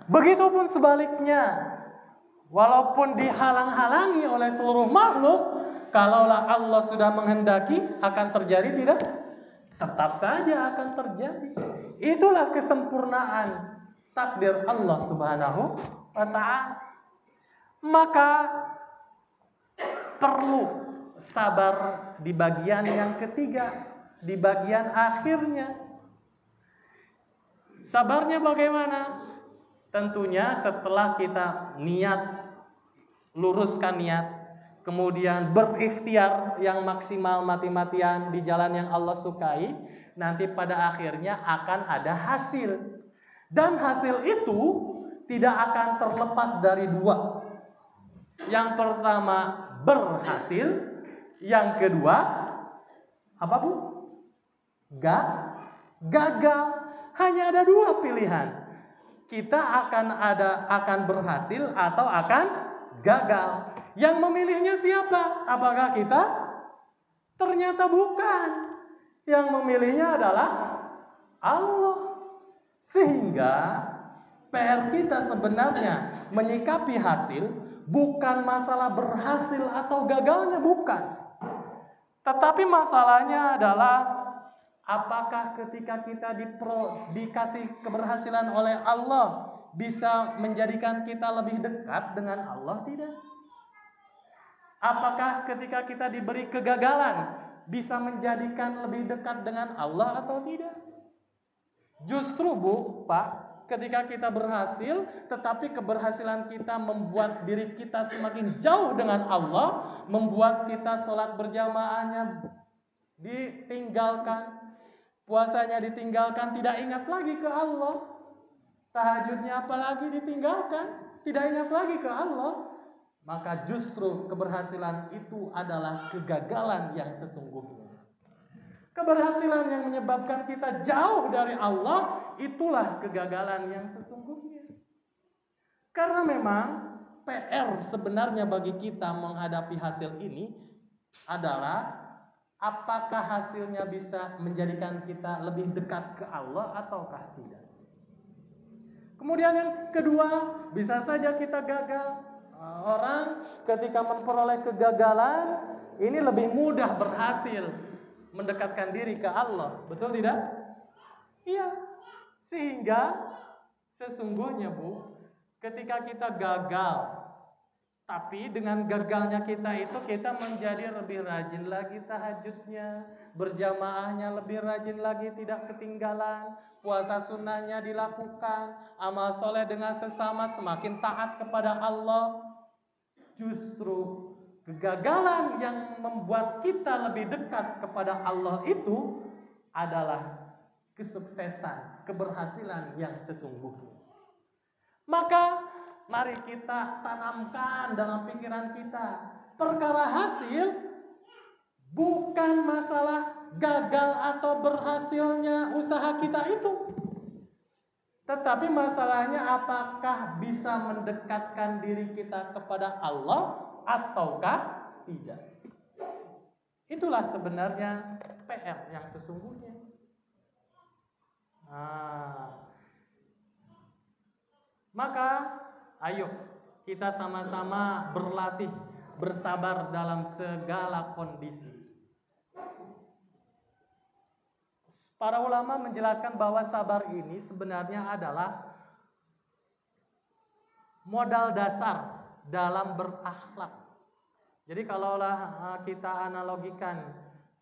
Begitupun sebaliknya, walaupun dihalang-halangi oleh seluruh makhluk, kalaulah Allah sudah menghendaki akan terjadi, tidak? Tetap saja akan terjadi. Itulah kesempurnaan takdir Allah Subhanahu wa ta'ala. Maka perlu sabar di bagian yang ketiga, di bagian akhirnya. Sabarnya bagaimana? Tentunya setelah kita niat, luruskan niat, kemudian berikhtiar yang maksimal mati-matian di jalan yang Allah sukai, nanti pada akhirnya akan ada hasil. Dan hasil itu tidak akan terlepas dari dua. Yang pertama berhasil, yang kedua apa Bu? Gagal. Hanya ada dua pilihan. Kita akan berhasil atau akan gagal. Yang memilihnya siapa? Apakah kita? Ternyata bukan. Yang memilihnya adalah Allah. Sehingga PR kita sebenarnya menyikapi hasil bukan masalah berhasil atau gagalnya, bukan. Tetapi masalahnya adalah apakah ketika kita dikasih keberhasilan oleh Allah bisa menjadikan kita lebih dekat dengan Allah, tidak? Apakah ketika kita diberi kegagalan bisa menjadikan lebih dekat dengan Allah atau tidak? Justru Bu, Pak, ketika kita berhasil, tetapi keberhasilan kita membuat diri kita semakin jauh dengan Allah, membuat kita sholat berjamaahnya ditinggalkan, puasanya ditinggalkan, tidak ingat lagi ke Allah, tahajudnya apalagi ditinggalkan, tidak ingat lagi ke Allah. Maka justru keberhasilan itu adalah kegagalan yang sesungguhnya. Keberhasilan yang menyebabkan kita jauh dari Allah, itulah kegagalan yang sesungguhnya. Karena memang PR sebenarnya bagi kita menghadapi hasil ini adalah apakah hasilnya bisa menjadikan kita lebih dekat ke Allah ataukah tidak. Kemudian yang kedua, bisa saja kita gagal. Orang ketika memperoleh kegagalan ini lebih mudah berhasil mendekatkan diri ke Allah, betul tidak? Iya. Sehingga sesungguhnya Bu, ketika kita gagal, tapi dengan gagalnya kita itu kita menjadi lebih rajin lagi tahajudnya, berjamaahnya lebih rajin lagi, tidak ketinggalan, puasa sunnahnya dilakukan, amal soleh dengan sesama, semakin taat kepada Allah. Justru kegagalan yang membuat kita lebih dekat kepada Allah itu adalah kesuksesan, keberhasilan yang sesungguhnya. Maka mari kita tanamkan dalam pikiran kita, perkara hasil bukan masalah gagal atau berhasilnya usaha kita itu, tetapi masalahnya apakah bisa mendekatkan diri kita kepada Allah ataukah tidak. Itulah sebenarnya PR yang sesungguhnya. Maka ayo kita sama-sama berlatih, bersabar dalam segala kondisi. Para ulama menjelaskan bahwa sabar ini sebenarnya adalah modal dasar dalam berakhlak. Jadi kalaulah kita analogikan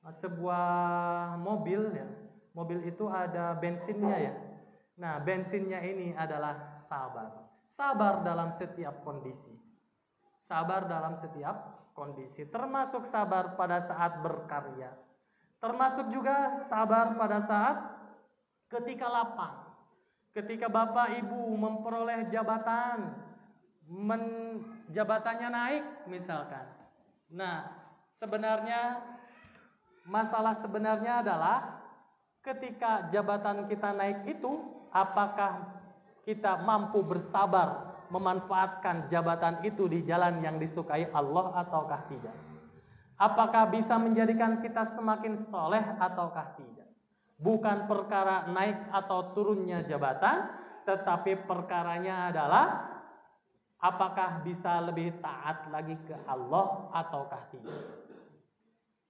sebuah mobil ya, mobil itu ada bensinnya ya. Nah, bensinnya ini adalah sabar. Sabar dalam setiap kondisi. Sabar dalam setiap kondisi, termasuk sabar pada saat berkarya. Termasuk juga sabar pada saat ketika lapang. Ketika Bapak Ibu memperoleh jabatan, jabatannya naik misalkan. Nah, sebenarnya masalah sebenarnya adalah ketika jabatan kita naik itu, apakah kita mampu bersabar memanfaatkan jabatan itu di jalan yang disukai Allah ataukah tidak? Apakah bisa menjadikan kita semakin soleh ataukah tidak? Bukan perkara naik atau turunnya jabatan, tetapi perkaranya adalah apakah bisa lebih taat lagi ke Allah ataukah tidak.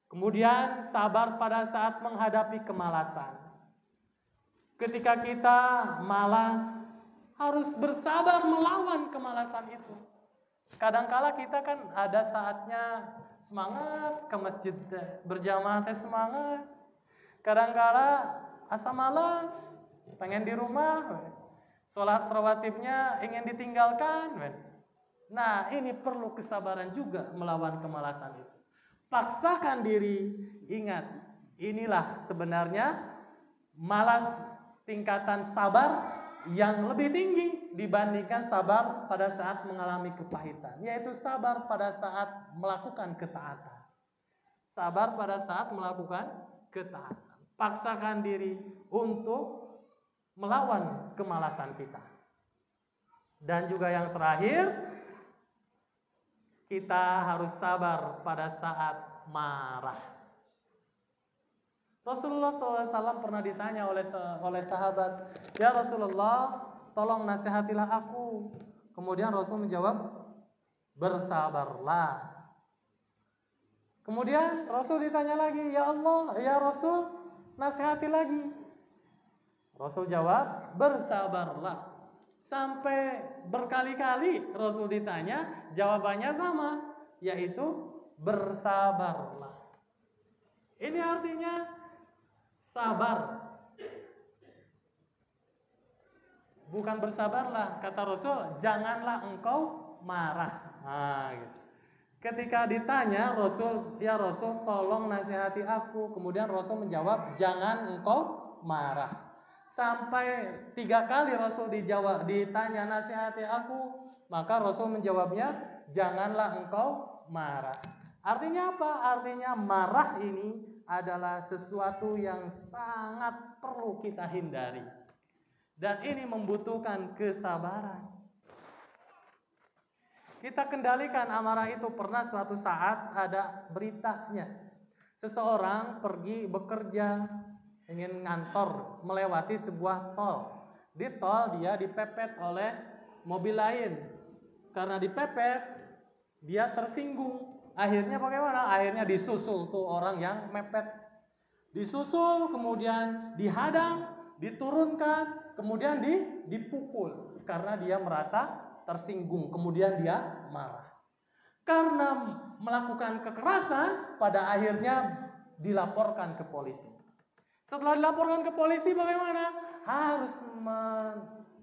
Kemudian sabar pada saat menghadapi kemalasan. Ketika kita malas, harus bersabar melawan kemalasan itu. Kadangkala kita kan ada saatnya semangat ke masjid berjamaah teh semangat. Kadangkala asa malas, pengen di rumah, sholat rawatibnya ingin ditinggalkan. Nah, ini perlu kesabaran juga melawan kemalasan itu. Paksakan diri, ingat, inilah sebenarnya malas tingkatan sabar yang lebih tinggi dibandingkan sabar pada saat mengalami kepahitan, yaitu sabar pada saat melakukan ketaatan. Sabar pada saat melakukan ketaatan. Paksakan diri untuk melawan kemalasan kita. Dan juga yang terakhir, kita harus sabar pada saat marah. Rasulullah SAW pernah ditanya oleh sahabat, "Ya Rasulullah, tolong nasihatilah aku." Kemudian Rasul menjawab, "Bersabarlah." Kemudian Rasul ditanya lagi, "Ya Allah, ya Rasul, nasihati lagi." Rasul jawab, "Bersabarlah." Sampai berkali-kali Rasul ditanya, jawabannya sama, yaitu bersabarlah. Ini artinya sabar. Bukan bersabarlah, kata Rasul, janganlah engkau marah. Nah, gitu. Ketika ditanya Rasul, "Ya Rasul, tolong nasihati aku." Kemudian Rasul menjawab, "Jangan engkau marah." Sampai 3 kali Rasul ditanya, "Nasihati aku." Maka Rasul menjawabnya, "Janganlah engkau marah." Artinya apa? Artinya marah ini adalah sesuatu yang sangat perlu kita hindari. Dan ini membutuhkan kesabaran. Kita kendalikan amarah itu. Pernah suatu saat ada beritanya. Seseorang pergi bekerja, ingin ngantor, melewati sebuah tol. Di tol dia dipepet oleh mobil lain. Karena dipepet, dia tersinggung. Akhirnya bagaimana? Akhirnya disusul tuh orang yang mepet. Disusul, kemudian dihadang, diturunkan, kemudian dipukul. Karena dia merasa tersinggung, kemudian dia marah. Karena melakukan kekerasan, pada akhirnya dilaporkan ke polisi. Setelah dilaporkan ke polisi bagaimana? Harus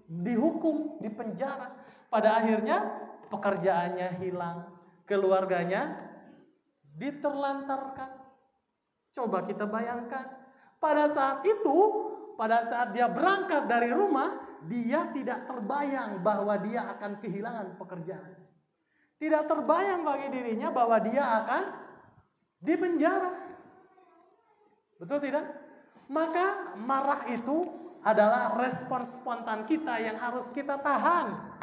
dihukum, dipenjara. Pada akhirnya pekerjaannya hilang, keluarganya diterlantarkan. Coba kita bayangkan, pada saat itu, pada saat dia berangkat dari rumah, dia tidak terbayang bahwa dia akan kehilangan pekerjaan. Tidak terbayang bagi dirinya bahwa dia akan dipenjara. Betul tidak? Maka marah itu adalah respon spontan kita yang harus kita tahan.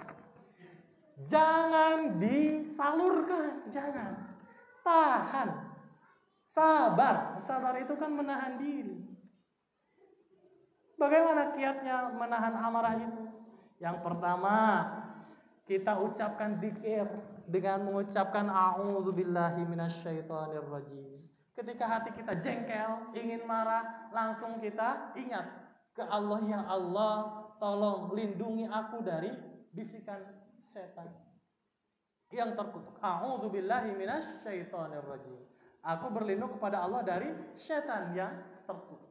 Jangan disalurkan, jangan. Tahan. Sabar. Sabar itu kan menahan diri. Bagaimana kiatnya menahan amarah itu? Yang pertama, kita ucapkan dzikir dengan mengucapkan a'udzubillahi minasyaitonirrajim. Ketika hati kita jengkel, ingin marah, langsung kita ingat ke Allah, "Ya Allah, tolong lindungi aku dari bisikan setan." yang terkutuk. A'udzubillahi minasyaitonirrajim. Aku berlindung kepada Allah dari setan yang terkutuk.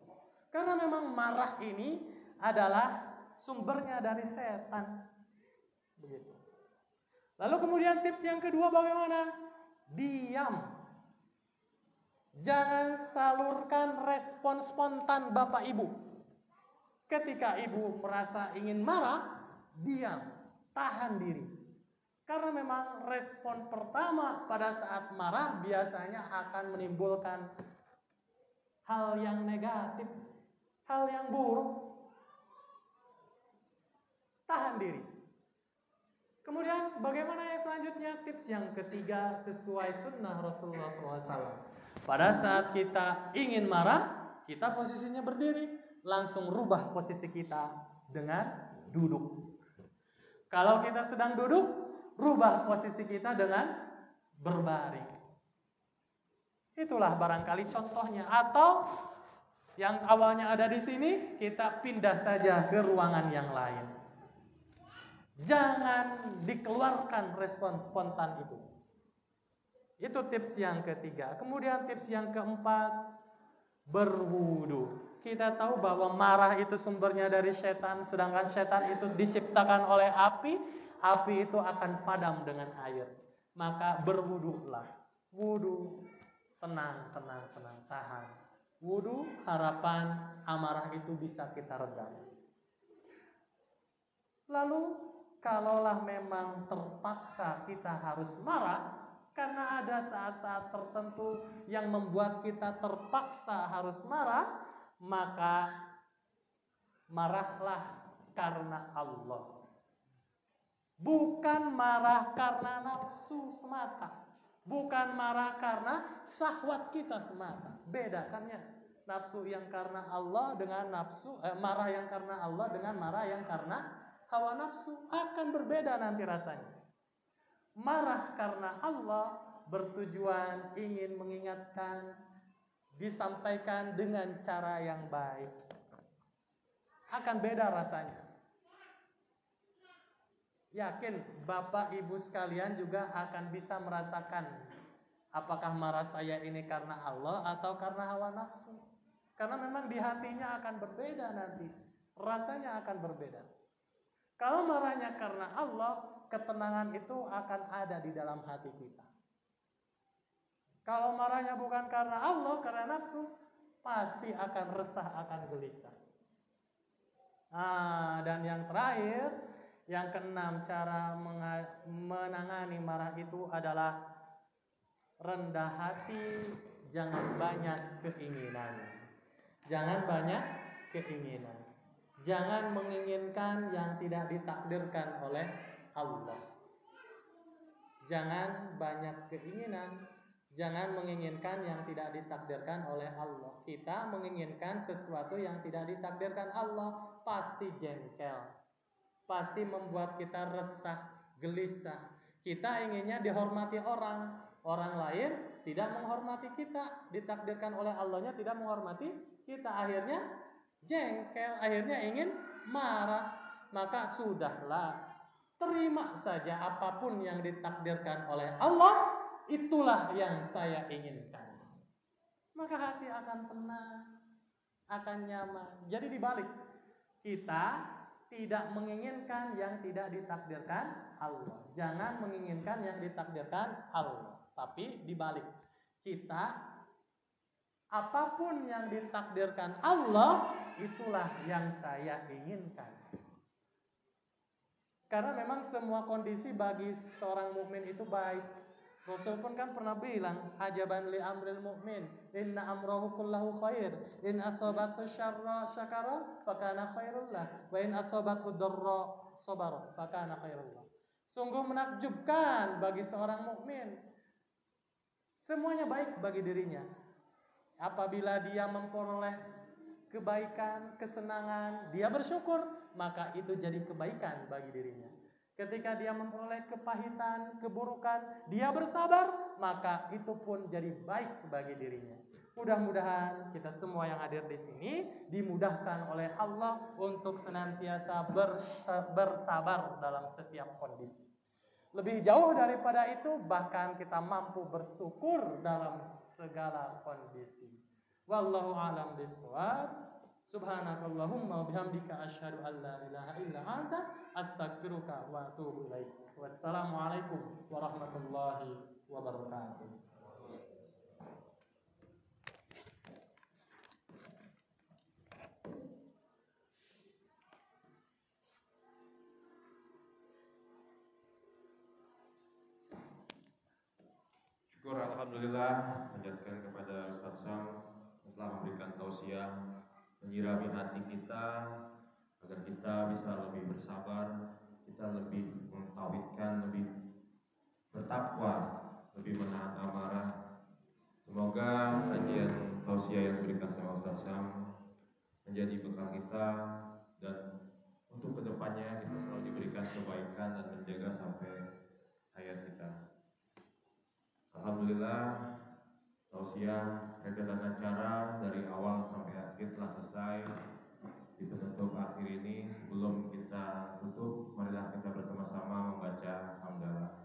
Karena memang marah ini adalah sumbernya dari setan. Begitu. Lalu kemudian tips yang kedua bagaimana? Diam. Jangan salurkan respon spontan Bapak Ibu. Ketika Ibu merasa ingin marah, diam, tahan diri. Karena memang respon pertama pada saat marah biasanya akan menimbulkan hal yang negatif, hal yang buruk. Tahan diri. Kemudian bagaimana yang selanjutnya? Tips yang ketiga sesuai sunnah Rasulullah SAW. Pada saat kita ingin marah, kita posisinya berdiri, langsung rubah posisi kita dengan duduk. Kalau kita sedang duduk, rubah posisi kita dengan berbaring. Itulah barangkali contohnya. Atau yang awalnya ada di sini, kita pindah saja ke ruangan yang lain. Jangan dikeluarkan respon spontan itu. Itu tips yang ketiga. Kemudian tips yang keempat, berwudu. Kita tahu bahwa marah itu sumbernya dari setan, sedangkan setan itu diciptakan oleh api. Api itu akan padam dengan air. Maka berwudulah. Wudu, tenang, tahan. Wudu, harapan amarah itu bisa kita redam. Lalu, kalaulah memang terpaksa kita harus marah, karena ada saat-saat tertentu yang membuat kita terpaksa harus marah, maka marahlah karena Allah. Bukan marah karena nafsu semata. Bukan marah karena syahwat kita semata. Bedakannya. Nafsu yang karena Allah dengan marah yang karena Allah dengan marah yang karena hawa nafsu akan berbeda nanti rasanya. Marah karena Allah bertujuan ingin mengingatkan, disampaikan dengan cara yang baik. Akan beda rasanya. Yakin Bapak Ibu sekalian juga akan bisa merasakan apakah marah saya ini karena Allah atau karena hawa nafsu. Karena memang di hatinya akan berbeda nanti. Rasanya akan berbeda. Kalau marahnya karena Allah, ketenangan itu akan ada di dalam hati kita. Kalau marahnya bukan karena Allah, karena nafsu, pasti akan resah, akan gelisah. Dan yang terakhir, yang keenam, cara menangani marah itu adalah rendah hati, jangan banyak keinginan. Jangan banyak keinginan. Jangan menginginkan yang tidak ditakdirkan oleh Allah. Jangan banyak keinginan. Jangan menginginkan yang tidak ditakdirkan oleh Allah. Kita menginginkan sesuatu yang tidak ditakdirkan Allah, pasti jengkel. Pasti membuat kita resah, gelisah. Kita inginnya dihormati orang. Orang lain tidak menghormati kita. Ditakdirkan oleh Allahnya tidak menghormati kita. Akhirnya jengkel, akhirnya ingin marah. Maka sudahlah, terima saja apapun yang ditakdirkan oleh Allah, itulah yang saya inginkan. Maka hati akan tenang, akan nyaman. Jadi dibalik, kita tidak menginginkan yang tidak ditakdirkan Allah. Jangan menginginkan yang ditakdirkan Allah. Tapi dibalik, kita apapun yang ditakdirkan Allah, itulah yang saya inginkan. Karena memang semua kondisi bagi seorang mukmin itu baik. Rasul pun kan pernah bilang, ajaban li amril mu'min, inna amrahu kullahu khair, in asabathu syarra syakara fakana khairullah, wa in asabathu darra sabara fakana khairullah. Sungguh menakjubkan bagi seorang mukmin, semuanya baik bagi dirinya. Apabila dia memperoleh kebaikan, kesenangan, dia bersyukur, maka itu jadi kebaikan bagi dirinya. Ketika dia memperoleh kepahitan, keburukan, dia bersabar, maka itu pun jadi baik bagi dirinya. Mudah-mudahan kita semua yang hadir di sini dimudahkan oleh Allah untuk senantiasa bersabar dalam setiap kondisi. Lebih jauh daripada itu, bahkan kita mampu bersyukur dalam segala kondisi. Wallahu a'lam bishawab. Subhanakallahumma wa bihamdika asyhadu an la ilaha illa anta astaghfiruka wa atubu ilaik. Wassalamualaikum warahmatullahi wabarakatuh. Syukur alhamdulillah panjatkan kepada Ustaz Sam yang telah memberikan tausiah menyirami hati kita agar kita bisa lebih bersabar, kita lebih mengtauhidkan, lebih bertakwa, lebih menahan amarah. Semoga kajian tausiah yang diberikan sama Ustaz Sam menjadi bekal kita dan untuk kedepannya kita selalu diberikan kebaikan dan menjaga sampai hayat kita. Alhamdulillah tausiah rentetan acara dari awal sampai akhir telah selesai. Di penutup akhir ini sebelum kita tutup, marilah kita bersama-sama membaca hamdalah.